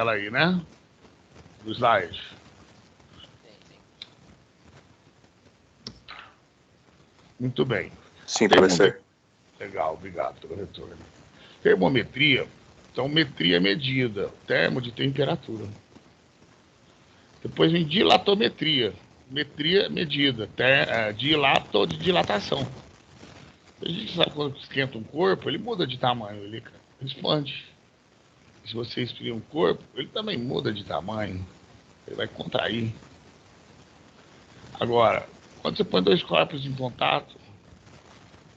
ela aí, né? Do slide. Sim. Muito bem. Sim, professor. Legal, obrigado pelo retorno. Termometria. Então, metria é medida, termo de temperatura. Depois vem dilatometria. Metria, medida. Dilato de dilatação. A gente sabe quando esquenta um corpo, ele muda de tamanho, ele expande. Se você esfria um corpo, ele também muda de tamanho. Ele vai contrair. Agora, quando você põe dois corpos em contato,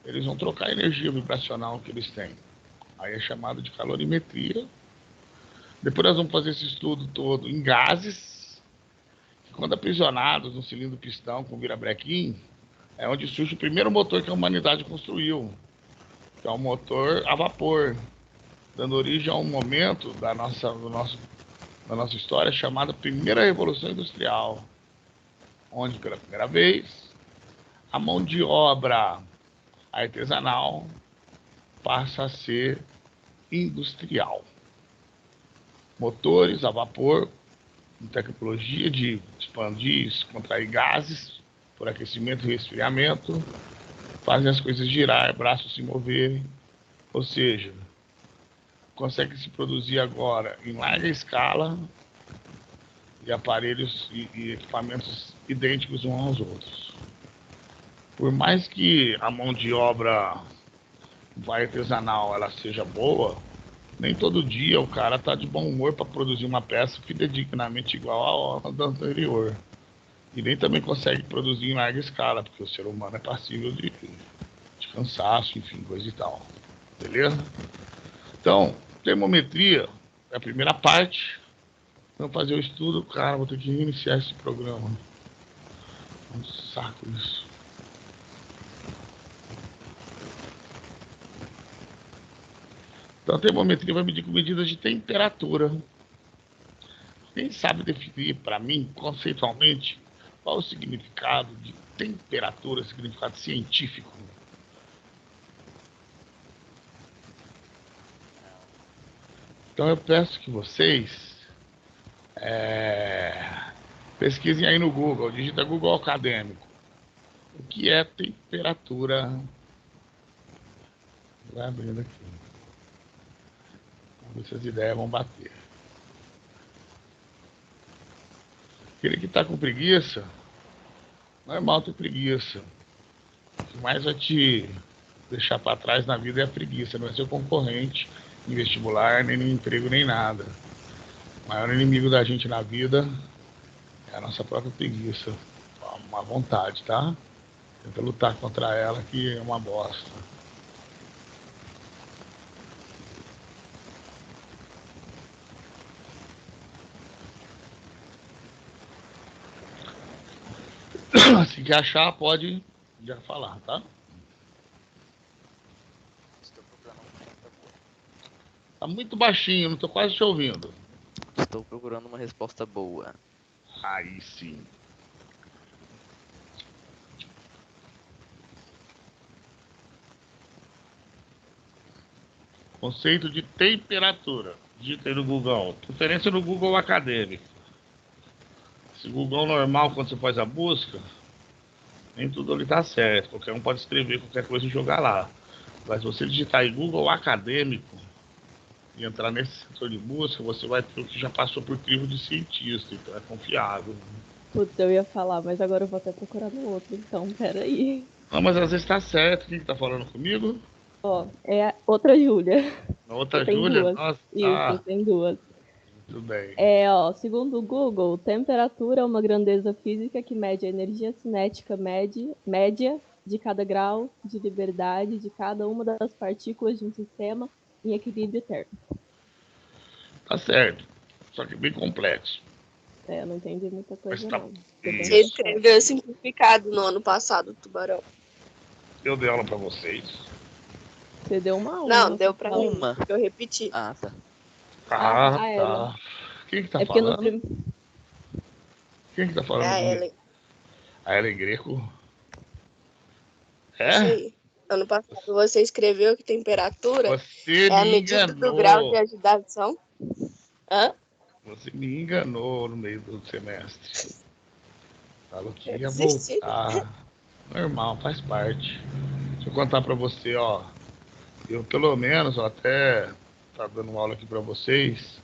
eles vão trocar a energia vibracional que eles têm. Aí é chamado de calorimetria. Depois nós vamos fazer esse estudo todo em gases. Quando aprisionados no cilindro pistão com virabrequim, é onde surge o primeiro motor que a humanidade construiu, que é o motor a vapor, dando origem a um momento da nossa história chamada Primeira Revolução Industrial, onde pela primeira vez a mão de obra artesanal passa a ser industrial. Motores a vapor, tecnologia de expandir, contrair gases por aquecimento e resfriamento, fazem as coisas girar, braços se moverem, ou seja, consegue se produzir agora em larga escala e aparelhos e equipamentos idênticos uns aos outros. Por mais que a mão de obra artesanal ela seja boa, nem todo dia o cara tá de bom humor para produzir uma peça fidedignamente igual à anterior. E nem também consegue produzir em larga escala, porque o ser humano é passível de cansaço, enfim, coisa e tal. Beleza? Então, termometria é a primeira parte. Vamos fazer o estudo. Cara, vou ter que reiniciar esse programa. É um saco isso. Então, a termometria vai medir com medidas de temperatura. Quem sabe definir para mim, conceitualmente, qual o significado de temperatura, significado científico? Então eu peço que vocês pesquisem aí no Google, digita Google Acadêmico. O que é temperatura? Vai abrindo aqui. Vamos ver se as ideias vão bater. Aquele que está com preguiça, normal ter preguiça. O que mais vai te deixar para trás na vida é a preguiça, não é seu concorrente em vestibular, nem no emprego, nem nada. O maior inimigo da gente na vida é a nossa própria preguiça. Uma vontade, tá? Tenta lutar contra ela, que é uma bosta. Se quer achar, pode já falar, tá? Estou procurando uma resposta boa. Tá muito baixinho, não tô quase te ouvindo. Estou procurando uma resposta boa. Aí sim. Conceito de temperatura. Digita aí no Google. Preferência no Google Acadêmico. Esse Google normal, quando você faz a busca, nem tudo ali tá certo. Qualquer um pode escrever qualquer coisa e jogar lá. Mas se você digitar aí Google Acadêmico e entrar nesse setor de busca, você vai ter o que já passou por crivo de cientista, então é confiável. Putz, eu ia falar, mas agora eu vou até procurar no outro, então, peraí. Não, mas às vezes tá certo. Quem que tá falando comigo? Ó, é a outra Júlia. A outra Tem Júlia? duas. Nossa, Isso, tem duas. muito bem. Segundo o Google, temperatura é uma grandeza física que mede a energia cinética média de cada grau de liberdade de cada uma das partículas de um sistema em equilíbrio térmico. Tá certo. Só que bem complexo. Eu não entendi muita coisa, Mas tá. não. Você escreveu simplificado no ano passado, Tubarão. Eu dei aula pra vocês. Você deu uma aula. Não, deu pra mim. Uma. Eu repeti. Ah, tá. Ah, Ellen. tá. Quem que tá É porque no falando? Quem que tá falando É a comigo? Ellen. A Ellen Greco? Isso É? aí. Ano passado você escreveu que temperatura Você é a me medida do grau de enganou. agitação. Hã? Você me enganou no meio do semestre. Falou que Eu ia desisti. voltar. Normal, faz parte. Deixa eu contar pra você, ó. Eu, pelo menos, ó, até tá dando aula aqui pra vocês.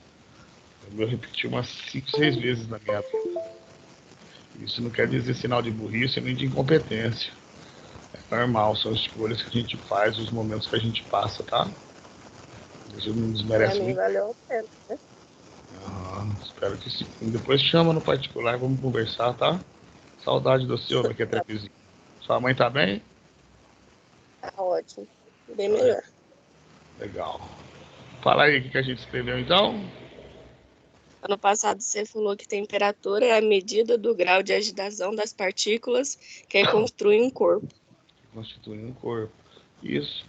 Eu repeti umas 5, 6 vezes na minha vida. Isso não quer dizer sinal de burrice nem de incompetência. É normal, são escolhas que a gente faz, os momentos que a gente passa, tá? Isso não Pra desmerece mim muito. valeu a pena. Espero que sim. Depois chama no particular, vamos conversar, tá? Saudade do seu, Mequetrepezinho. Sua mãe tá bem? Tá ótimo. Bem melhor. Legal. Fala aí o que a gente escreveu então. Ano passado você falou que temperatura é a medida do grau de agitação das partículas que constituem um corpo. Constitui um corpo. Isso.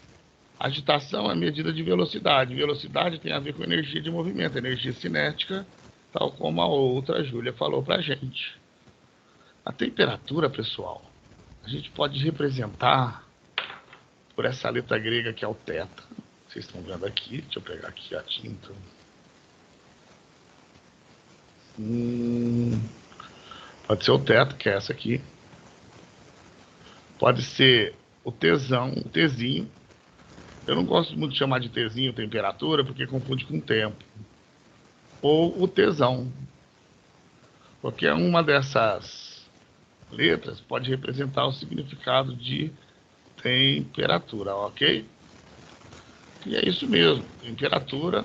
Agitação é medida de velocidade. Velocidade tem a ver com energia de movimento, energia cinética, tal como a outra Júlia falou pra gente. A temperatura, pessoal, a gente pode representar por essa letra grega que é o θ. Vocês estão vendo aqui, deixa eu pegar aqui a tinta. Pode ser o θ, que é essa aqui. Pode ser o Tzão, o Tzinho. Eu não gosto muito de chamar de Tzinho temperatura, porque confunde com tempo. Ou o Tzão. Qualquer uma dessas letras pode representar o significado de temperatura, ok? E é isso mesmo, temperatura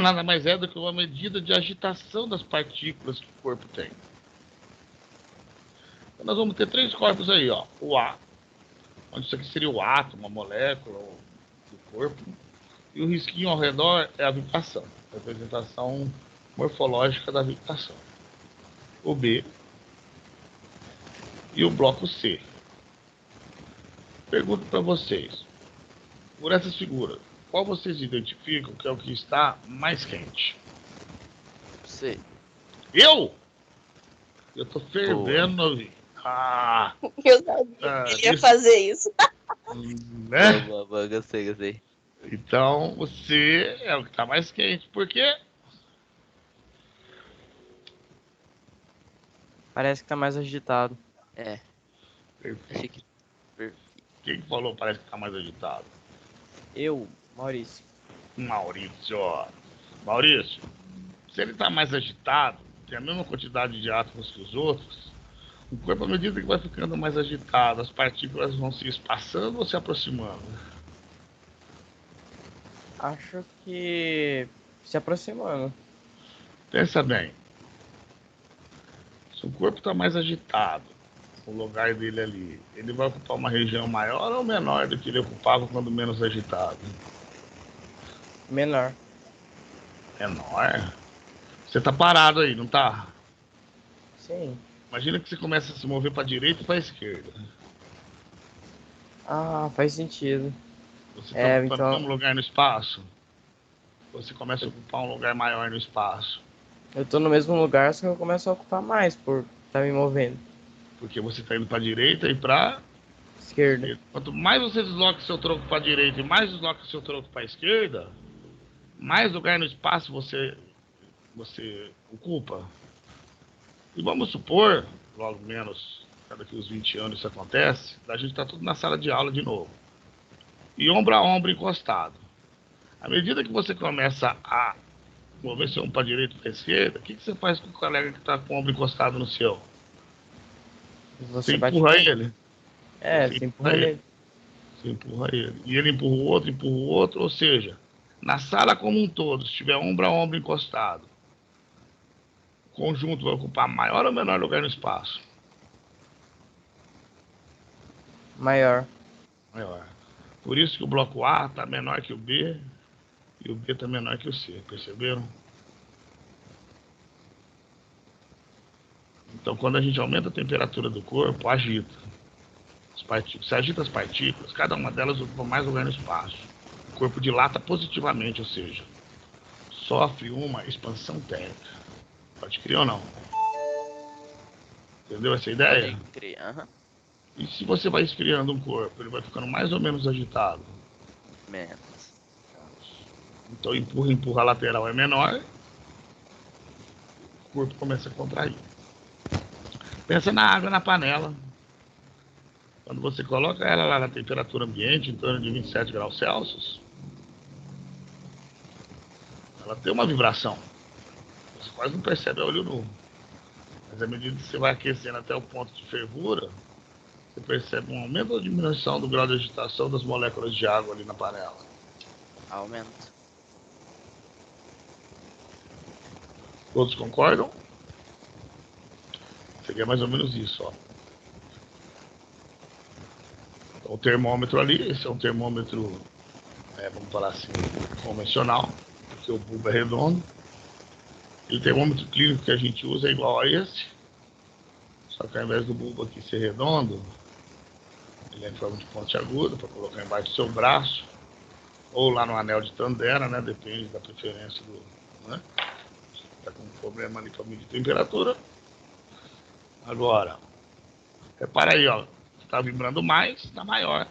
nada mais é do que uma medida de agitação das partículas que o corpo tem. Então nós vamos ter 3 corpos aí, ó. O A, onde isso aqui seria o átomo, a molécula do corpo. E o risquinho ao redor é a vibração, a representação morfológica da vibração. O B e o bloco C. Pergunto para vocês, por essas figuras, qual vocês identificam que é o que está mais quente? C. Eu? Eu tô fervendo, novinho. Eu sabia que ele ia fazer isso. Né? Boa, gostei. Então, você é o que está mais quente. Por quê? Parece que tá mais agitado. É, achei que... Quem falou parece que está mais agitado? Eu, Maurício. Maurício. Maurício, se ele está mais agitado, tem a mesma quantidade de átomos que os outros, o corpo, à medida que vai ficando mais agitado, as partículas vão se espaçando ou se aproximando? Acho que se aproximando. Pensa bem. Se o corpo está mais agitado, o lugar dele ali, ele vai ocupar uma região maior ou menor do que ele ocupava quando menos agitado? Menor. Menor? Você tá parado aí, não tá? Sim. Imagina que você começa a se mover para a direita e para a esquerda. Ah, faz sentido. Você está ocupando então o mesmo lugar no espaço? Você começa a ocupar um lugar maior no espaço. eu tô no mesmo lugar, só que eu começo a ocupar mais por tá me movendo. Porque você está indo para a direita e para Esquerda. Quanto mais você desloca seu tronco para a direita e mais desloca seu tronco para a esquerda, mais lugar no espaço você ocupa. E vamos supor, logo menos, daqui uns 20 anos isso acontece, a gente está tudo na sala de aula de novo. E ombro a ombro encostado. À medida que você começa a mover seu ombro para a direita e para a esquerda, o que você faz com o colega que está com o ombro encostado no seu? Você empurra ele? Você empurra ele. Você empurra ele. E ele empurra o outro, ou seja, na sala como um todo, se tiver ombro a ombro encostado, o conjunto vai ocupar maior ou menor lugar no espaço? Maior. Maior. Por isso que o bloco A está menor que o B e o B está menor que o C, perceberam? Então, quando a gente aumenta a temperatura do corpo, agita. Se agita as partículas, cada uma delas ocupa mais lugar no espaço. O corpo dilata positivamente, ou seja, sofre uma expansão térmica. Pode crer ou não? Entendeu essa ideia? Pode crer, aham. E se você vai esfriando um corpo, ele vai ficando mais ou menos agitado? Menos. Então empurra, a lateral é menor, o corpo começa a contrair. Pensa na água na panela. Quando você coloca ela lá na temperatura ambiente, em torno de 27 graus Celsius, ela tem uma vibração. Você quase não percebe a olho nu. Mas à medida que você vai aquecendo até o ponto de fervura, você percebe um aumento ou diminuição do grau de agitação das moléculas de água ali na panela. Aumento. Todos concordam? Seria mais ou menos isso, ó. Então, o termômetro ali, esse é um termômetro, vamos falar assim, convencional, porque o bulbo é redondo. E o termômetro clínico que a gente usa é igual a esse, só que ao invés do bulbo aqui ser redondo, ele é em forma de ponte aguda, para colocar embaixo do seu braço, ou lá no anel de Tandera, né? Depende da preferência do... Né? Está com um problema ali para medir temperatura. Agora, repara aí, ó, está vibrando mais, está maior.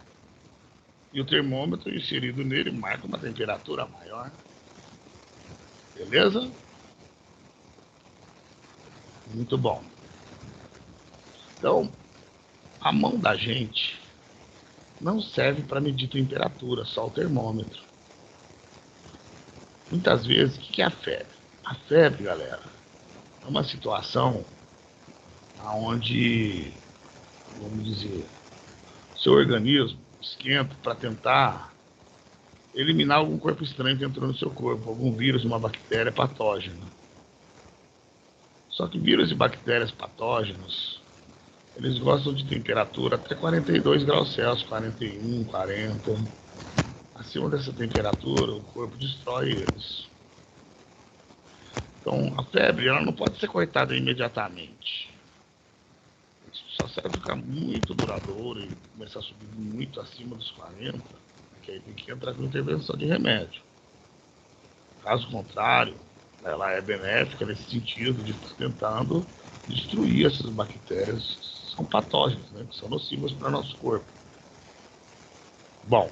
E o termômetro inserido nele marca uma temperatura maior. Beleza? Muito bom. Então, a mão da gente não serve para medir temperatura, só o termômetro. Muitas vezes, o que é a febre? A febre, galera, é uma situação onde, vamos dizer, seu organismo esquenta para tentar eliminar algum corpo estranho que entrou no seu corpo, algum vírus, uma bactéria patógena. Só que vírus e bactérias patógenos, eles gostam de temperatura até 42 graus Celsius, 41, 40. Acima dessa temperatura, o corpo destrói eles. Então, a febre, ela não pode ser cortada imediatamente. Só se ela ficar muito duradoura e começar a subir muito acima dos 40, que aí tem que entrar com intervenção de remédio. Caso contrário, ela é benéfica nesse sentido de estar tentando destruir essas bactérias que são patógenas, né, que são nocivas para o nosso corpo. Bom,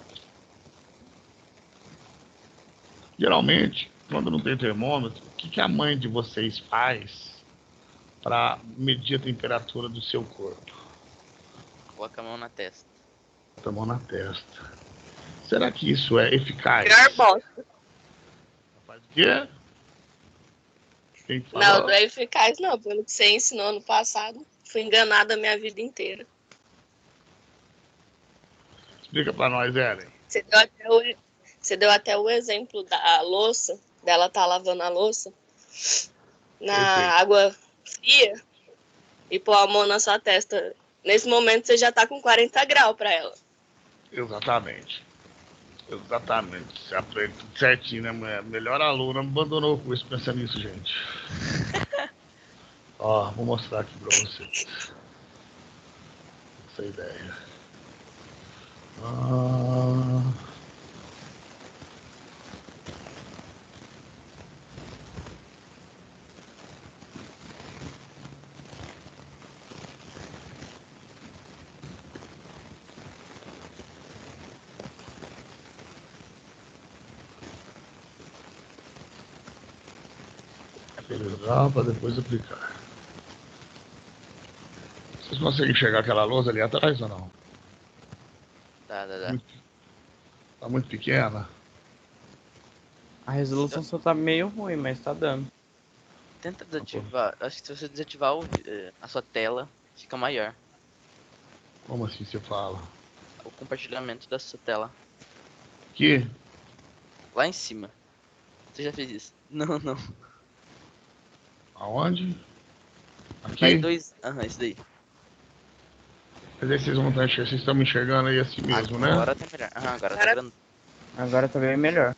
geralmente, quando não tem termômetro, o que a mãe de vocês faz para medir a temperatura do seu corpo? Coloca a mão na testa. Bota a mão na testa. Será que isso é eficaz? Pior bosta. Faz o quê? Quem falou? Não, não é eficaz, não. Pelo que você ensinou no passado, fui enganada a minha vida inteira. Explica para nós, Ellen. Você deu até o exemplo da louça, dela tá lavando a louça na Perfeito. água fria e pôr a mão na sua testa. Nesse momento você já tá com 40 graus para ela. Exatamente. Exatamente. Você aprende tudo certinho, né, mulher? Melhor aluna abandonou o curso pensando nisso, gente. Ó, vou mostrar aqui pra vocês. Essa ideia. Legal, para depois aplicar. Vocês conseguem enxergar aquela lousa ali atrás ou não? Dá. Tá muito pequena? A resolução só tá meio ruim, mas tá dando. Tenta desativar. Acho que se você desativar a sua tela, fica maior. Como assim você fala? O compartilhamento da sua tela. Aqui? Lá em cima. Você já fez isso? Não. Aonde? Aqui? Faz dois. Aham, isso daí. Mas aí vocês vão estar enxergando, vocês estão me enxergando aí assim mesmo, né? Agora tá melhor. Aham, agora tá grande. Agora tá bem melhor.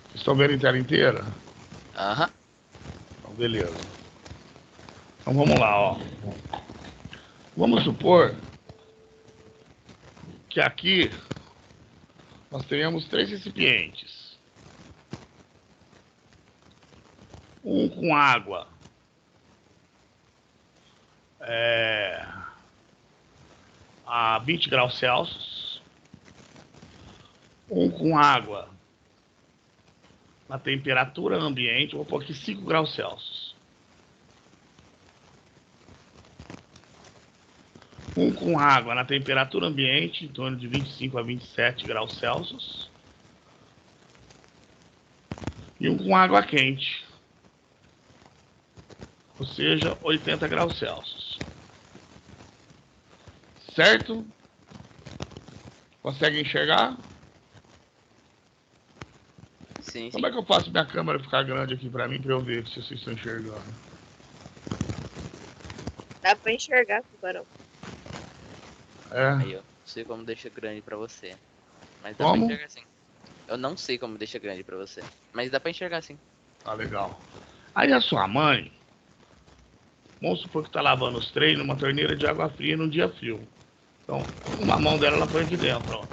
Vocês estão vendo a tela inteira? Aham. Então, beleza. Então vamos lá, ó. Vamos supor que aqui nós tenhamos 3 recipientes. Um com água a 20 graus Celsius. Um com água na temperatura ambiente, vou pôr aqui 5 graus Celsius. Um com água na temperatura ambiente, em torno de 25 a 27 graus Celsius. E um com água quente, ou seja, 80 graus Celsius. Certo? Consegue enxergar? Sim, Como é que eu faço minha câmera ficar grande aqui pra mim, pra eu ver se vocês estão enxergando? Dá pra enxergar, Tubarão. Aí É. eu não sei como deixa grande pra você. Mas dá Como? pra enxergar sim. Eu não sei como deixa grande pra você. Mas dá pra enxergar sim. Tá legal. Aí a sua mãe, vamos supor que tá lavando os trem numa torneira de água fria num dia frio. Então, uma mão dela ela põe aqui dentro, ó.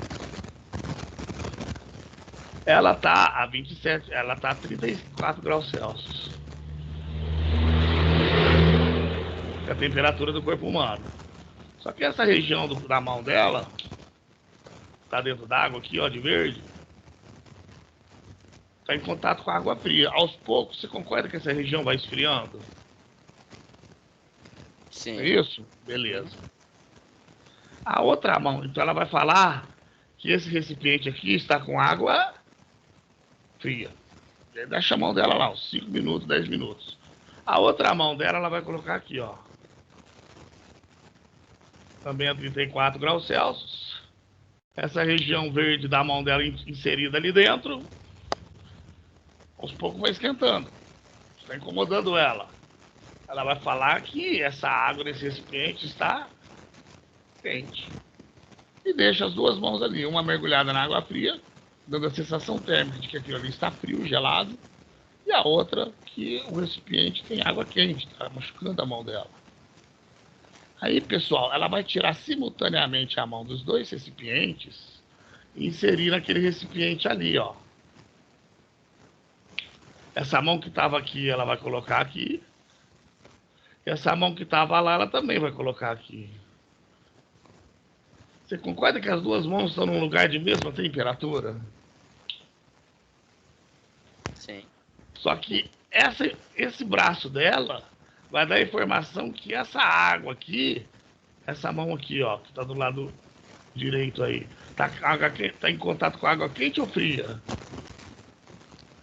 Ela tá a 27, ela tá a 34 graus Celsius. É a temperatura do corpo humano. Só que essa região da mão dela, tá dentro d'água aqui, ó, de verde, tá em contato com a água fria. Aos poucos, você concorda que essa região vai esfriando? Sim. É isso? Beleza. A outra mão, então ela vai falar que esse recipiente aqui está com água fria. Deixa a mão dela lá, uns 5 minutos, 10 minutos. A outra mão dela, ela vai colocar aqui, ó. Também a 34 graus Celsius. Essa região verde da mão dela inserida ali dentro. Aos poucos vai esquentando. Está incomodando ela. Ela vai falar que essa água desse recipiente está quente. E deixa as duas mãos ali, uma mergulhada na água fria, dando a sensação térmica de que aquilo ali está frio, gelado, e a outra que o recipiente tem água quente, está machucando a mão dela. Aí, pessoal, ela vai tirar simultaneamente a mão dos dois recipientes e inserir naquele recipiente ali, ó. Essa mão que estava aqui, ela vai colocar aqui. E essa mão que estava lá, ela também vai colocar aqui. Você concorda que as duas mãos estão num lugar de mesma temperatura? Sim. Só que esse braço dela vai dar a informação que essa água aqui, essa mão aqui, ó, que tá do lado direito aí, tá em contato com água quente ou fria?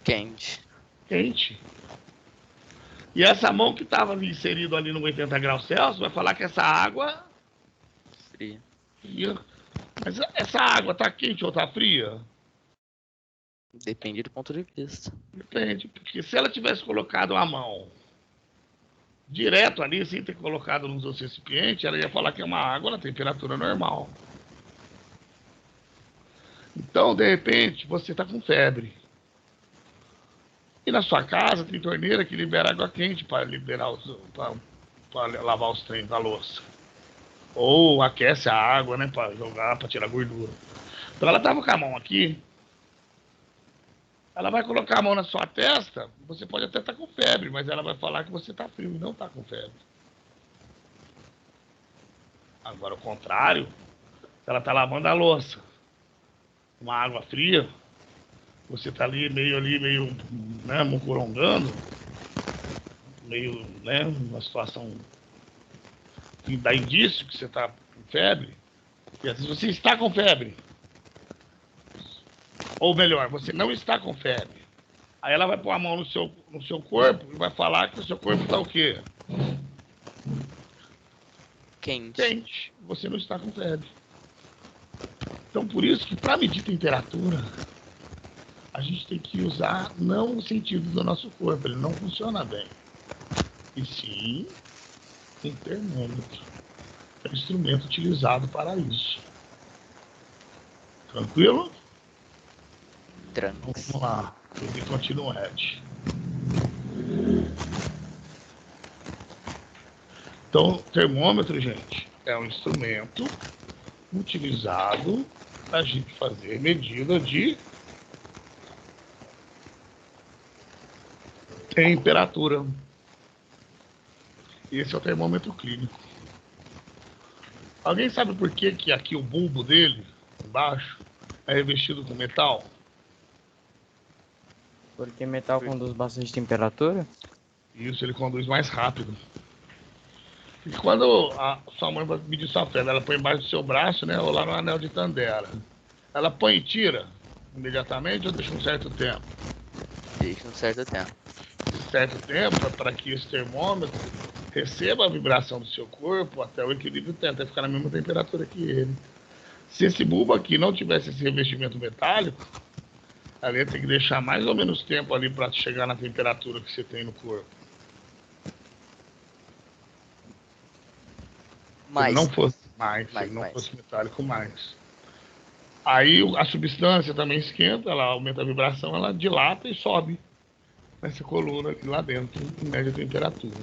Quente. Quente. E essa mão que estava inserido ali no 80 graus Celsius vai falar que essa água Fria. fria. Mas essa água tá quente ou tá fria? Depende do ponto de vista. Depende, porque se ela tivesse colocado a mão direto ali, sem ter colocado nos outros recipientes, ela ia falar que é uma água na temperatura normal. Então, de repente, você está com febre. E na sua casa tem torneira que libera água quente para lavar os trem da louça. Ou aquece a água, né, para jogar, para tirar gordura. Então ela estava com a mão aqui. Ela vai colocar a mão na sua testa, você pode até estar com febre, mas ela vai falar que você está frio e não está com febre. Agora, o contrário, ela está lavando a louça, uma água fria, você está ali, meio, né, mucurongando, meio, né, uma situação que dá indício que você está com febre, e às vezes você está com febre, ou melhor, você não está com febre. Aí ela vai pôr a mão no seu corpo e vai falar que o seu corpo está o quê? Quente. Quente. Você não está com febre. Então, por isso que para medir temperatura, a gente tem que usar não o sentido do nosso corpo, ele não funciona bem. E sim, um termômetro. É o instrumento utilizado para isso. Tranquilo? Trunks. Vamos lá. Ele continua, Ed. Então, termômetro, gente, é um instrumento utilizado para a gente fazer medida de temperatura. Esse é o termômetro clínico. Alguém sabe por que aqui o bulbo dele, embaixo, é revestido com metal? Porque metal conduz bastante temperatura? Isso, ele conduz mais rápido. E quando a sua mãe vai medir sua febre, ela põe embaixo do seu braço, né? Ou lá no anel de Tandera. Ela põe e tira imediatamente ou deixa um certo tempo? Deixa um certo tempo. Certo tempo para que esse termômetro receba a vibração do seu corpo até o equilíbrio tenta ficar na mesma temperatura que ele. Se esse bulbo aqui não tivesse esse revestimento metálico, ela ia ter que deixar mais ou menos tempo ali para chegar na temperatura que você tem no corpo. Se ele não fosse se ele não fosse metálico mais. Aí a substância também esquenta, ela aumenta a vibração, ela dilata e sobe nessa coluna aqui lá dentro, em média temperatura.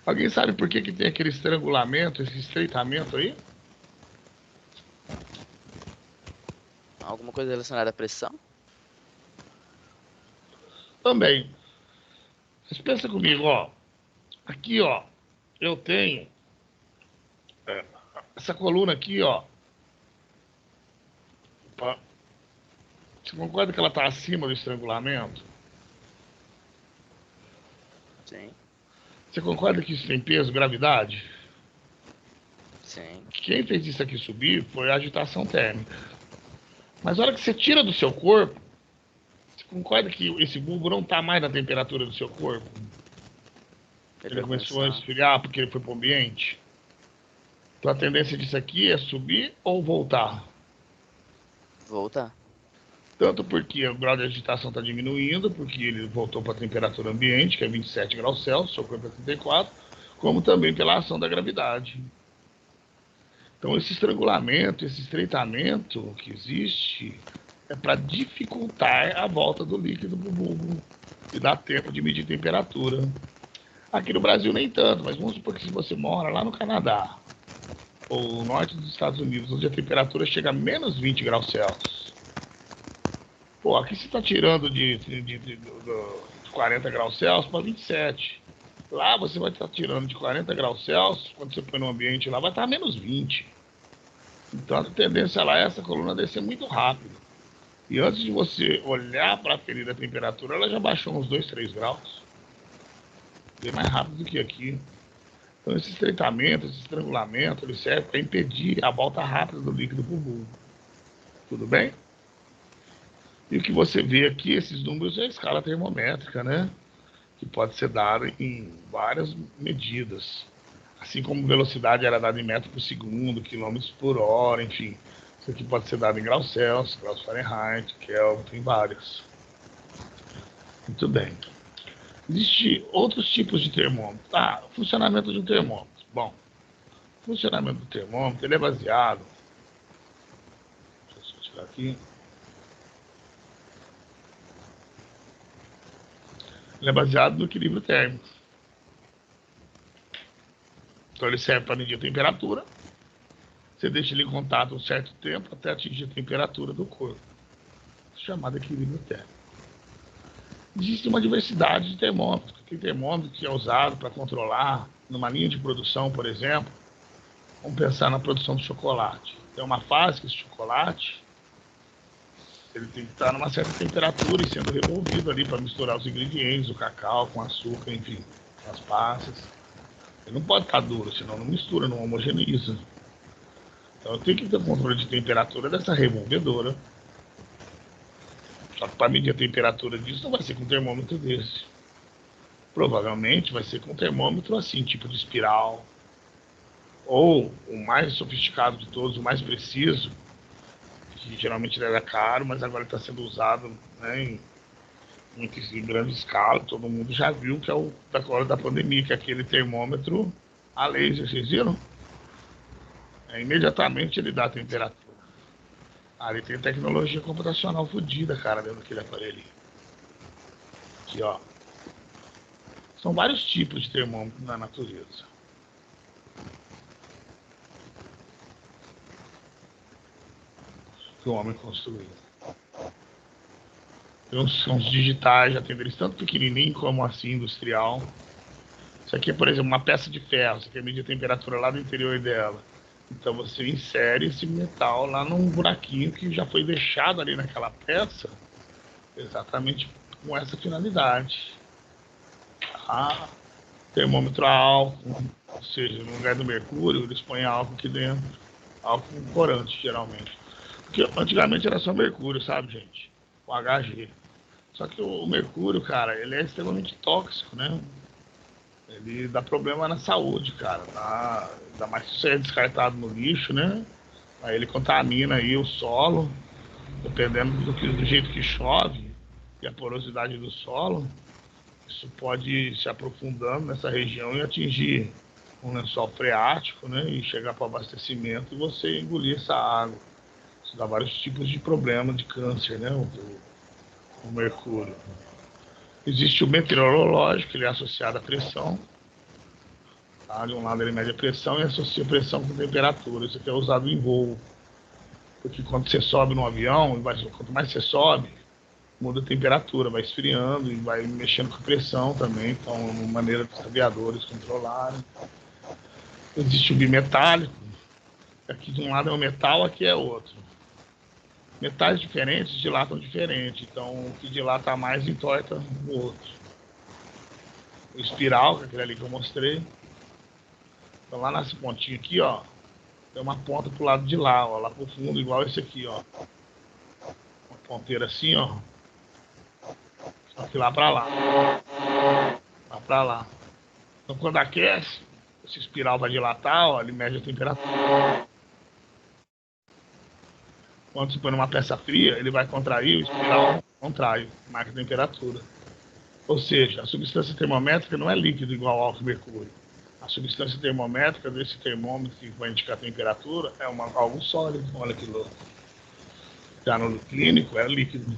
Alguém sabe por que tem aquele estrangulamento, esse estreitamento aí? Alguma coisa relacionada à pressão? Também. Vocês pensam comigo, ó. Aqui, ó, eu tenho essa coluna aqui, ó. Opa. Você concorda que ela está acima do estrangulamento? Sim. Você concorda que isso tem peso, gravidade? Sim. Quem fez isso aqui subir foi a agitação térmica. Mas a hora que você tira do seu corpo, você concorda que esse bulbo não está mais na temperatura do seu corpo? Ele começou a esfriar porque ele foi para o ambiente. Então a tendência disso aqui é subir ou voltar? Voltar. Tanto porque o grau de agitação está diminuindo, porque ele voltou para a temperatura ambiente, que é 27 graus Celsius, seu corpo é 34, como também pela ação da gravidade. Então esse estrangulamento, esse estreitamento que existe é para dificultar a volta do líquido para o bulbo e dar tempo de medir temperatura. Aqui no Brasil nem tanto, mas vamos supor que se você mora lá no Canadá, ou no norte dos Estados Unidos, onde a temperatura chega a menos 20 graus Celsius. Pô, aqui você está tirando de 40 graus Celsius para 27. Lá você vai estar tirando de 40 graus Celsius, quando você põe no ambiente lá, vai estar a menos 20. Então a tendência lá é essa coluna descer muito rápido. E antes de você olhar para aferir a temperatura, ela já baixou uns 2, 3 graus. Bem mais rápido do que aqui. Então esse estreitamento, esse estrangulamento, ele serve para impedir a volta rápida do líquido para o bulbo. Tudo bem? E o que você vê aqui, esses números, é a escala termométrica, né? Que pode ser dada em várias medidas. Assim como velocidade era dada em metro por segundo, quilômetros por hora, enfim. Isso aqui pode ser dado em graus Celsius, graus Fahrenheit, Kelvin, tem vários. Muito bem. Existem outros tipos de termômetro. O funcionamento de um termômetro. Bom, o funcionamento do termômetro ele é baseado... Deixa eu só tirar aqui. Ele é baseado no equilíbrio térmico. Então ele serve para medir a temperatura. Você deixa ele em contato um certo tempo até atingir a temperatura do corpo. Chamado equilíbrio térmico. Existe uma diversidade de termômetros. Tem termômetro que é usado para controlar numa linha de produção, por exemplo. Vamos pensar na produção de chocolate. Tem uma fase que esse chocolate ele tem que estar numa certa temperatura e sendo revolvido ali para misturar os ingredientes, o cacau com açúcar, enfim, as passas. Ele não pode estar duro, senão não mistura, não homogeneiza. Então eu tenho que ter controle de temperatura dessa revolvedora. Só que para medir a temperatura disso não vai ser com um termômetro desse. Provavelmente vai ser com um termômetro assim, tipo de espiral. Ou o mais sofisticado de todos, o mais preciso, que geralmente ele era caro, mas agora está sendo usado, né, em grande escala. Todo mundo já viu que é o da hora da pandemia, que é aquele termômetro a laser, vocês viram? Imediatamente ele dá a temperatura. Ali tem tecnologia computacional fodida, cara, dentro daquele aparelho. Aqui, ó. São vários tipos de termômetro na natureza. Que o homem construiu. Tem uns digitais, já tem deles tanto pequenininho como assim industrial. Isso aqui é, por exemplo, uma peça de ferro. Você quer medir a temperatura lá do interior dela. Então você insere esse metal lá num buraquinho que já foi deixado ali naquela peça, exatamente com essa finalidade. Tá? Termômetro a álcool, ou seja, no lugar do mercúrio, eles põem álcool aqui dentro. Álcool com corante, geralmente. Porque antigamente era só mercúrio, sabe, gente? O HG. Só que o mercúrio, cara, ele é extremamente tóxico, né? Ele dá problema na saúde, cara. Tá? Ainda mais se você é descartado no lixo, né? Aí ele contamina aí o solo, dependendo do jeito que chove e a porosidade do solo. Isso pode se aprofundando nessa região e atingir um lençol freático, né? E chegar para o abastecimento e você engolir essa água. Isso dá vários tipos de problema de câncer, né? O mercúrio. Existe o meteorológico, ele é associado à pressão. Tá? De um lado ele mede a pressão e associa a pressão com temperatura. Isso aqui é usado em voo. Porque quando você sobe no avião, quanto mais você sobe, muda a temperatura, vai esfriando e vai mexendo com a pressão também. Então, é uma maneira dos aviadores controlarem. Existe o bimetálico. Aqui de um lado é um metal, aqui é outro. Metais diferentes dilatam diferente. Então, o que dilata mais entorta o outro. O espiral, que é aquele ali que eu mostrei. Então, lá nesse pontinho aqui, ó, tem uma ponta pro lado de lá, ó, lá pro fundo, igual esse aqui, ó. Uma ponteira assim, ó. Só que lá pra lá. Lá pra lá. Então, quando aquece, esse espiral vai dilatar, ó, ele mede a temperatura. Quando você põe numa peça fria, ele vai contrair, o espiral contrai, marca a temperatura. Ou seja, a substância termométrica não é líquido igual ao álcool e mercúrio. A substância termométrica desse termômetro que vai indicar a temperatura é algo sólido, olha que louco. Já no clínico é líquido.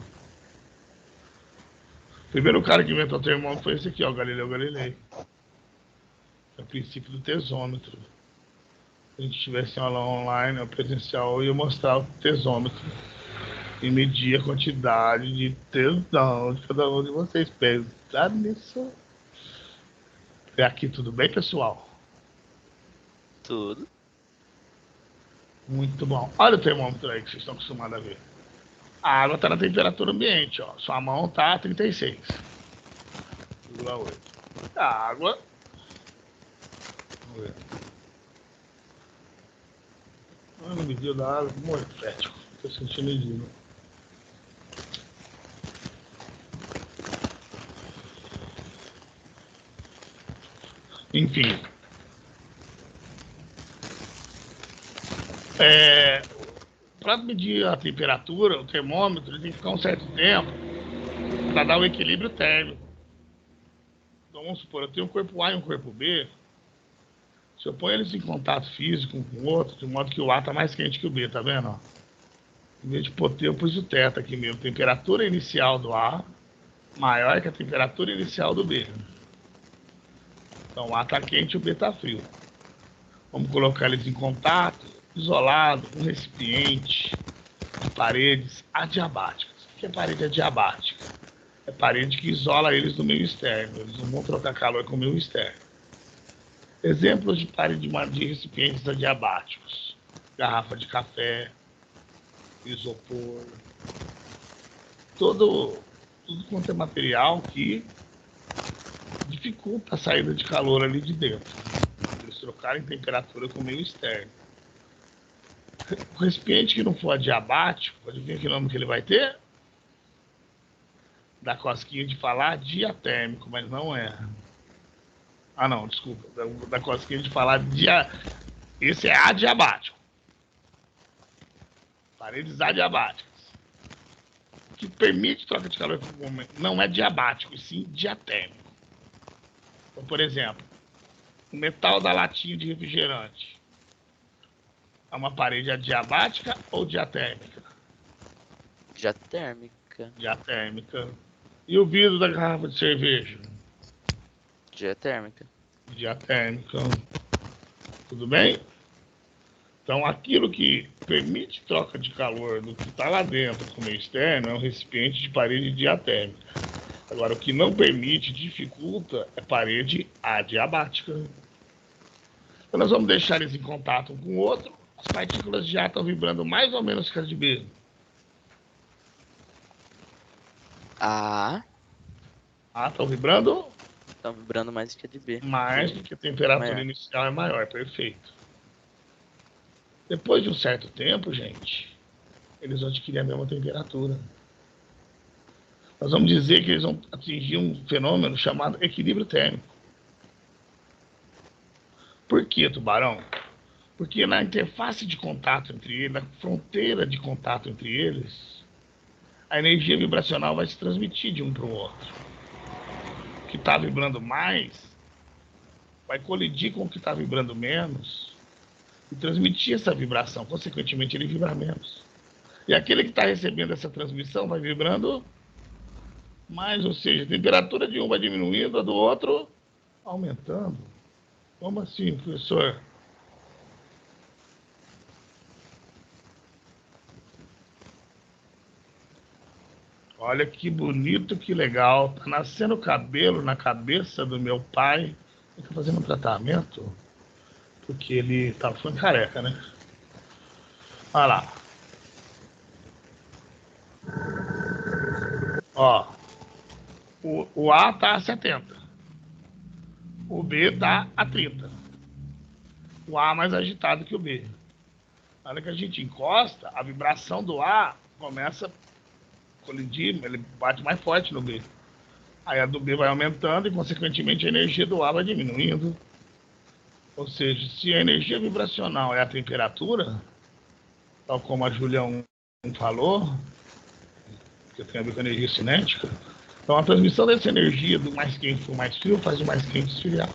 O primeiro cara que inventou o termômetro foi esse aqui, ó, Galileu Galilei. É o princípio do tesômetro. Se a gente tivesse aula online ou presencial, eu ia mostrar o tesômetro e medir a quantidade de tesão de cada um de vocês. Pensar nisso. É aqui, tudo bem, pessoal? Tudo. Muito bom. Olha o termômetro aí que vocês estão acostumados a ver. A água está na temperatura ambiente, ó. Sua mão está a 36,8. A água... Vamos ver. No mediu da água, muito fértil. Estou sentindo medido. Enfim. Para medir a temperatura, o termômetro ele tem que ficar um certo tempo para dar o equilíbrio térmico. Então vamos supor, eu tenho um corpo A e um corpo B. Se eu ponho eles em contato físico um com o outro, de modo que o A está mais quente que o B, tá vendo? Ó? Em vez de pôr eu pus o teto aqui mesmo. Temperatura inicial do A maior que a temperatura inicial do B. Então o A está quente e o B está frio. Vamos colocar eles em contato, isolado, um recipiente de paredes adiabáticas. O que é parede adiabática? É parede que isola eles do meio externo. Eles não vão trocar calor com o meio externo. Exemplos de parede de recipientes adiabáticos. Garrafa de café, isopor. Tudo quanto é material que dificulta a saída de calor ali de dentro. Eles trocarem temperatura com o meio externo. O recipiente que não for adiabático, pode ver que nome que ele vai ter? Da cosquinha de falar diatérmico, mas não é. Ah, não, desculpa. Da cosquinha de falar esse é adiabático. Paredes adiabáticas. O que permite troca de calor não é diabático, e sim diatérmico. Então, por exemplo, o metal da latinha de refrigerante é uma parede adiabática ou diatérmica? Diatérmica. Diatérmica. E o vidro da garrafa de cerveja? Diatérmica. Diatérmica. Tudo bem? Então, aquilo que permite troca de calor do que está lá dentro com o meio externo é um recipiente de parede diatérmica. Agora, o que não permite, dificulta, é parede adiabática. Então, nós vamos deixar eles em contato um com o outro. As partículas de A estão vibrando mais ou menos que as de B. A. Ah, estão vibrando Estão vibrando mais que a de B. mais porque a temperatura Maior. inicial é maior, perfeito. Depois de um certo tempo, gente, eles vão adquirir a mesma temperatura. Nós vamos dizer que eles vão atingir um fenômeno chamado equilíbrio térmico. Por que, tubarão? Porque na interface de contato entre eles, na fronteira de contato entre eles, a energia vibracional vai se transmitir de um para o outro. O que está vibrando mais vai colidir com o que está vibrando menos e transmitir essa vibração. Consequentemente, ele vibra menos. E aquele que está recebendo essa transmissão vai vibrando mais, ou seja, a temperatura de um vai diminuindo, a do outro aumentando. Como assim, professor? Olha que bonito, que legal. Tá nascendo cabelo na cabeça do meu pai. Ele tá fazendo um tratamento porque ele tá ficando careca, né? Olha lá. Ó. O A tá a 70. O B tá a 30. O A mais agitado que o B. Na hora que a gente encosta, a vibração do A começa a colidir, ele bate mais forte no B. Aí a do B vai aumentando e, consequentemente, a energia do A vai diminuindo. Ou seja, se a energia vibracional é a temperatura, tal como a Júlia falou, que tem a ver com a energia cinética, então a transmissão dessa energia do mais quente para o mais frio faz o mais quente esfriar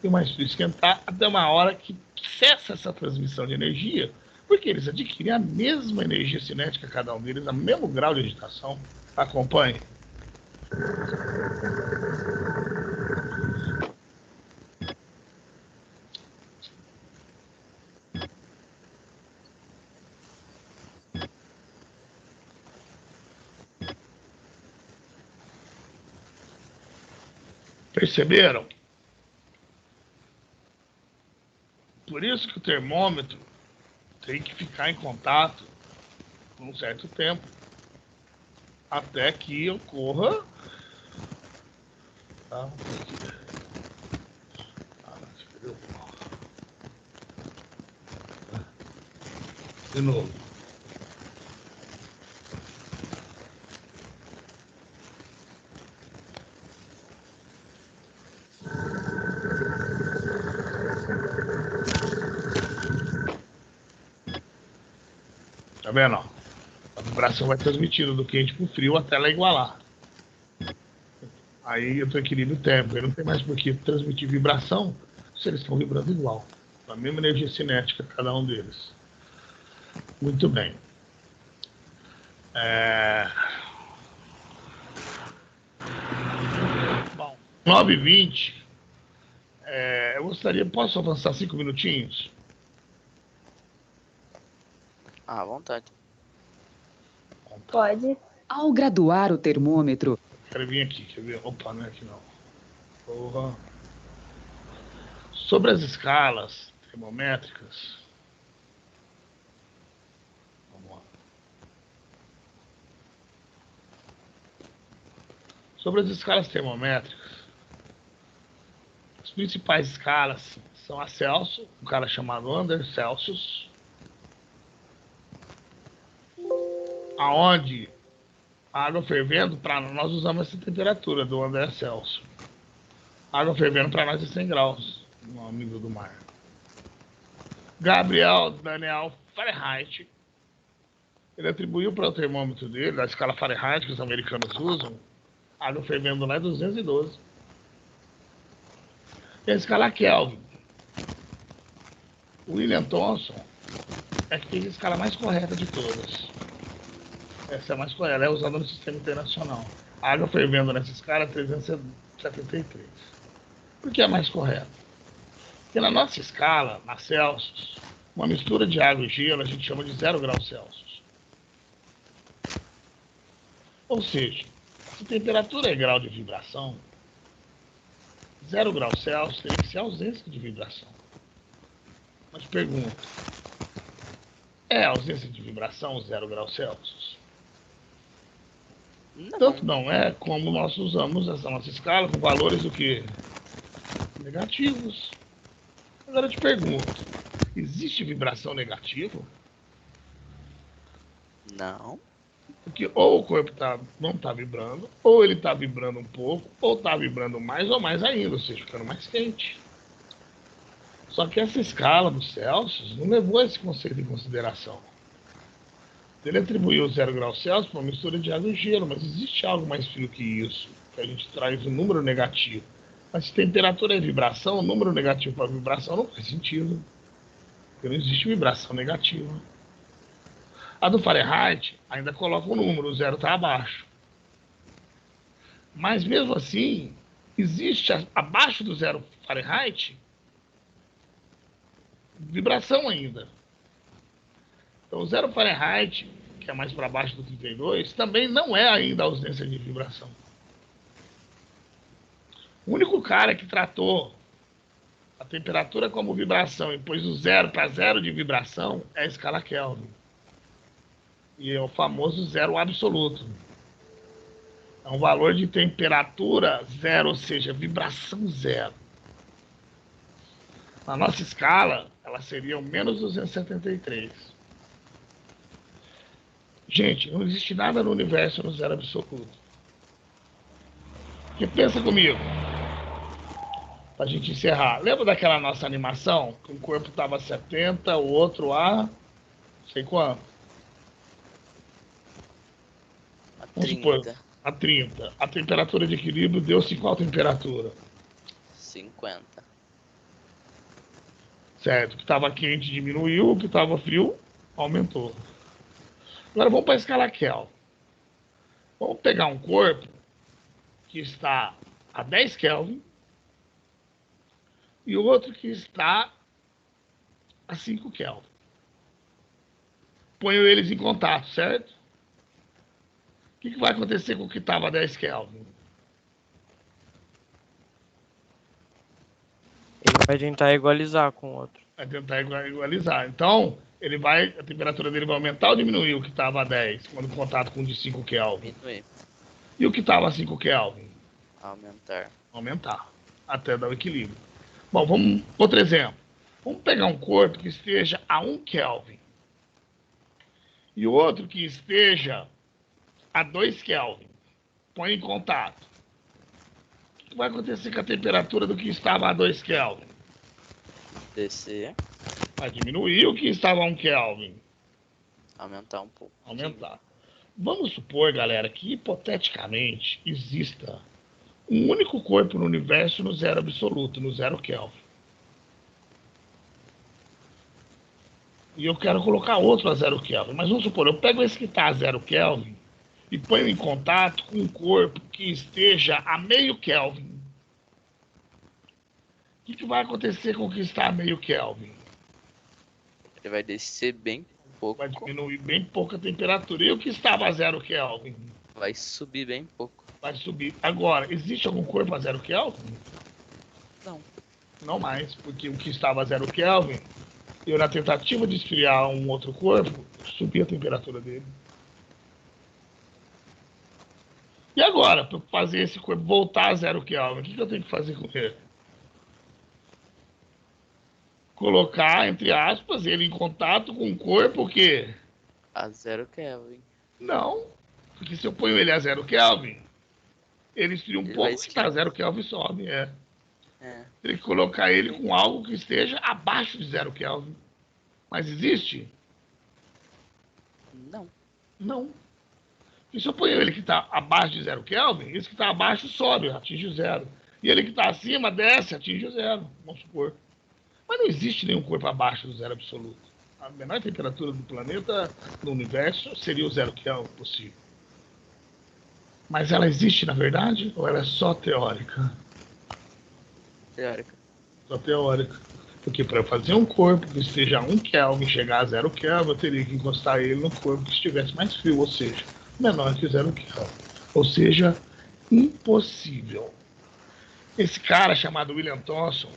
e o mais frio esquentar até uma hora que cessa essa transmissão de energia, porque eles adquirem a mesma energia cinética, cada um deles, o mesmo grau de agitação. Acompanhe. Perceberam? Por isso que o termômetro tem que ficar em contato por um certo tempo, até que ocorra. Tá? De novo. Tá vendo? A vibração vai transmitindo do quente para o frio até ela igualar. Aí eu tô equilíbrio térmico. Aí não tem mais por que transmitir vibração se eles estão vibrando igual. A mesma energia cinética, cada um deles. Muito bem. Bom, 9h20. Eu gostaria... Posso avançar 5 minutinhos? Ah, à vontade. Pode. Ao graduar o termômetro, Quero vir aqui, quer ver? Opa, não é aqui não. Porra. Sobre as escalas termométricas. Vamos lá. Sobre as escalas termométricas, as principais escalas são a Celsius, um cara chamado Under Celsius, aonde a água fervendo, para nós usamos essa temperatura do Under Celsius. A água fervendo para nós é 100 graus no nível do mar. Gabriel Daniel Fahrenheit, ele atribuiu para o termômetro dele, a escala Fahrenheit que os americanos usam, a água fervendo lá é 212. E a escala Kelvin, o William Thomson é que fez a escala mais correta de todas. Essa é a mais correta, ela é usada no sistema internacional. A água fervendo nessa escala é 373. Por que é mais correta? Porque na nossa escala, na Celsius, uma mistura de água e gelo a gente chama de 0 graus Celsius. Ou seja, se temperatura é grau de vibração, 0 graus Celsius teria que ser ausência de vibração. Mas pergunto, é ausência de vibração 0 graus Celsius? Não. Tanto não é como nós usamos essa nossa escala com valores do que? Negativos. Agora eu te pergunto, existe vibração negativa? Não. Porque ou o corpo não está vibrando, ou ele está vibrando um pouco, ou está vibrando mais ou mais ainda, ou seja, ficando mais quente. Só que essa escala dos Celsius não levou esse conceito em consideração. Ele atribuiu 0 graus Celsius para uma mistura de água e gelo, mas existe algo mais frio que isso, que a gente traz um número negativo. Mas se temperatura é vibração, o número negativo para vibração não faz sentido. Porque não existe vibração negativa. A do Fahrenheit ainda coloca um número, o 0 está abaixo. Mas mesmo assim, existe abaixo do 0 Fahrenheit vibração ainda. Então o 0 Fahrenheit, que é mais para baixo do 32, também não é ainda a ausência de vibração. O único cara que tratou a temperatura como vibração e pôs o 0 para 0 de vibração é a escala Kelvin. E é o famoso zero absoluto. É um valor de temperatura zero, ou seja, vibração zero. Na nossa escala, ela seria o menos 273. Gente, não existe nada no universo no zero absoluto. Porque pensa comigo, pra gente encerrar. Lembra daquela nossa animação? Que um corpo estava a 70, o outro a... sei quanto? Vamos supor, a 30. A temperatura de equilíbrio deu-se qual temperatura? 50. Certo. O que estava quente diminuiu, o que estava frio aumentou. Agora vamos para a escala Kelvin. Vamos pegar um corpo que está a 10 Kelvin e o outro que está a 5 Kelvin. Ponho eles em contato, certo? O que vai acontecer com o que estava a 10 Kelvin? Ele vai tentar igualizar com o outro. Vai tentar igualizar. Então, a temperatura dele vai aumentar ou diminuir o que estava a 10, quando em contato com o de 5 Kelvin? Diminuir. E o que estava a 5 Kelvin? Aumentar. Aumentar, até dar o equilíbrio. Bom, vamos outro exemplo. Vamos pegar um corpo que esteja a 1 Kelvin e o outro que esteja a 2 Kelvin. Põe em contato. O que vai acontecer com a temperatura do que estava a 2 Kelvin? Descer. Vai diminuir o que estava a 1 Kelvin. Aumentar um pouco. Aumentar. Vamos supor, galera, que hipoteticamente exista um único corpo no universo no zero absoluto, no 0 Kelvin. E eu quero colocar outro a 0 Kelvin. Mas vamos supor, eu pego esse que está a 0 Kelvin e ponho em contato com um corpo que esteja a meio Kelvin. O que vai acontecer com o que está a meio Kelvin? Ele vai descer bem pouco. Vai diminuir bem pouco a temperatura. E o que estava a 0 Kelvin? Vai subir bem pouco. Vai subir. Agora, existe algum corpo a 0 Kelvin? Não. Não mais, porque o que estava a 0 Kelvin, eu na tentativa de esfriar um outro corpo, subi a temperatura dele. E agora, para fazer esse corpo voltar a 0 Kelvin, o que eu tenho que fazer com ele? Colocar, entre aspas, ele em contato com um corpo que... A 0 Kelvin. Não, porque se eu ponho ele a 0 Kelvin, ele esfria um Ele pouco, vai se está a 0 Kelvin sobe, É. Tem que colocar ele com algo que esteja abaixo de 0 Kelvin. Mas existe? Não. Não. E se eu ponho ele que está abaixo de 0 Kelvin, esse que está abaixo sobe, atinge o 0. E ele que está acima desce, atinge o 0, vamos supor. Mas não existe nenhum corpo abaixo do 0 absoluto. A menor temperatura do planeta, no universo, seria o 0 Kelvin possível. Mas ela existe, na verdade, ou ela é só teórica? Teórica. Só teórica. Porque para eu fazer um corpo que esteja a 1 Kelvin, chegar a 0 Kelvin, eu teria que encostar ele no corpo que estivesse mais frio, ou seja, menor que 0 Kelvin. Ou seja, impossível. Esse cara chamado William Thomson,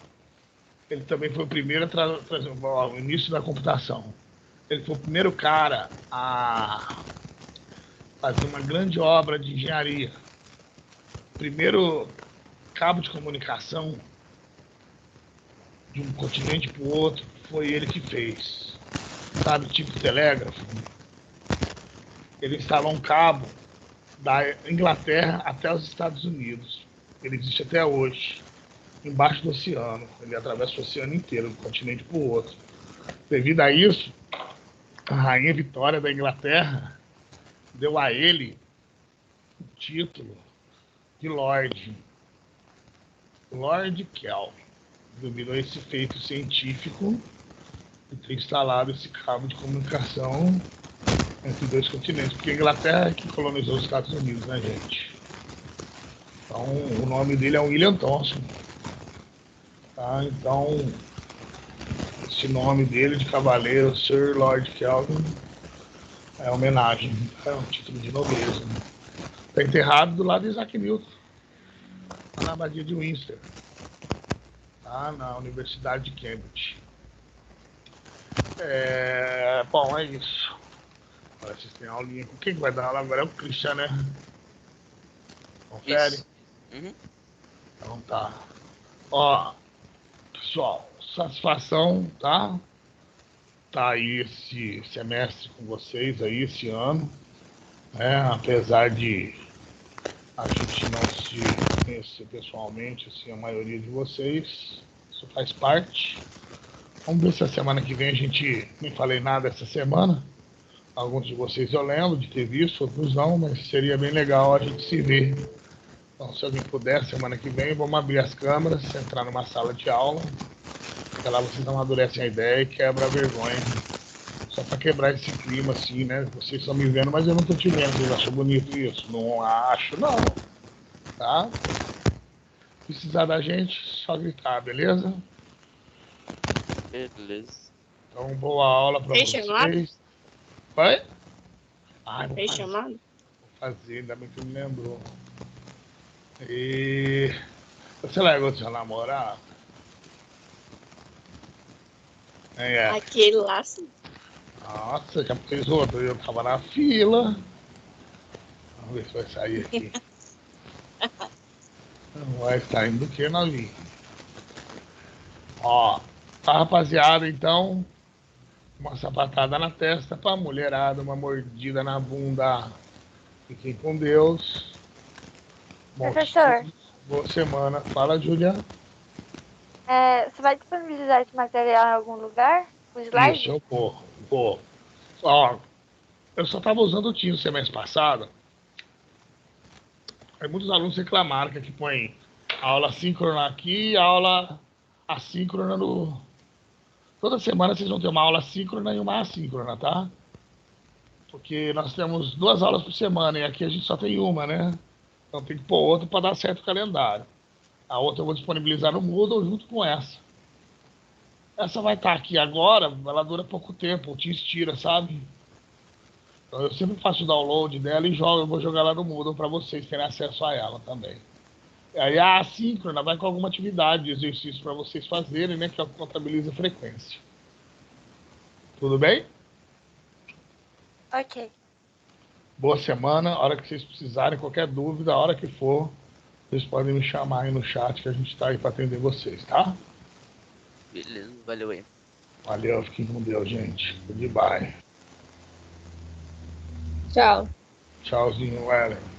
ele também foi o primeiro a trazer o início da computação. Ele foi o primeiro cara a fazer uma grande obra de engenharia. Primeiro cabo de comunicação de um continente para o outro foi ele que fez. Sabe, tipo telégrafo? Ele instalou um cabo da Inglaterra até os Estados Unidos. Ele existe até hoje, embaixo do oceano. Ele atravessa o oceano inteiro, de um continente para o outro. Devido a isso, a Rainha Vitória da Inglaterra deu a ele o título de Lord Kelvin, devido a esse feito científico de ter instalado esse cabo de comunicação entre dois continentes, porque a Inglaterra é que colonizou os Estados Unidos, né, gente? Então, o nome dele é William Thomson, tá? Então, esse nome dele de cavaleiro, Sir Lord Kelvin, é homenagem, é um título de nobreza. Está enterrado do lado de Isaac Newton, na abadia de Windsor, tá? Na Universidade de Cambridge. Bom, é isso. Agora vocês têm aulinha. Com quem vai dar aula agora é o Christian, né? Confere? Uhum. Então tá. Ó, pessoal, satisfação, tá? Tá aí esse semestre com vocês aí, esse ano. Apesar de a gente não se conhecer pessoalmente, assim, a maioria de vocês, isso faz parte. Vamos ver se a semana que vem a gente... Nem falei nada essa semana. Alguns de vocês eu lembro de ter visto, outros não, mas seria bem legal a gente se ver. Então, se alguém puder, semana que vem, vamos abrir as câmeras, entrar numa sala de aula, porque lá vocês amadurecem a ideia e quebram a vergonha. Só para quebrar esse clima, assim, né? Vocês estão me vendo, mas eu não estou te vendo. Vocês acham bonito isso? Não acho, não. Tá? Se precisar da gente, só gritar, beleza? Beleza. Então, boa aula para vocês. Chamado? Vai? Ai, Fez chamado? Vou fazer, ainda bem que me lembrou. E você largou do seu namorado? Aquele lá, sim. Nossa, já fez outro. Eu tava na fila. Vamos ver se vai sair aqui. Não vai saindo do que, Novinho? Ó, tá, rapaziada, então. Uma sapatada na testa pra mulherada, uma mordida na bunda. Fiquem com Deus. Bom Professor, estudo, boa semana. Fala, Júlia. você vai disponibilizar esse material em algum lugar? O slide? Isso, eu vou. Ó, eu só tava usando o Teams semestre passado. Aí muitos alunos reclamaram que aqui põe aula síncrona aqui e aula assíncrona no... Toda semana vocês vão ter uma aula síncrona e uma assíncrona, tá? Porque nós temos 2 aulas por semana e aqui a gente só tem uma, né? Então tem que pôr outra para dar certo o calendário. A outra eu vou disponibilizar no Moodle junto com essa. Essa vai estar aqui agora, ela dura pouco tempo, te estira, sabe? Então eu sempre faço o download dela e eu vou jogar lá no Moodle para vocês terem acesso a ela também. Aí a assíncrona vai com alguma atividade de exercício para vocês fazerem, né? Que contabiliza a frequência. Tudo bem? Ok. Boa semana. A hora que vocês precisarem, qualquer dúvida, a hora que for, vocês podem me chamar aí no chat que a gente está aí para atender vocês, tá? Beleza, valeu aí. Valeu, fiquem com Deus, gente. Goodbye. Tchau. Tchauzinho, Ellen.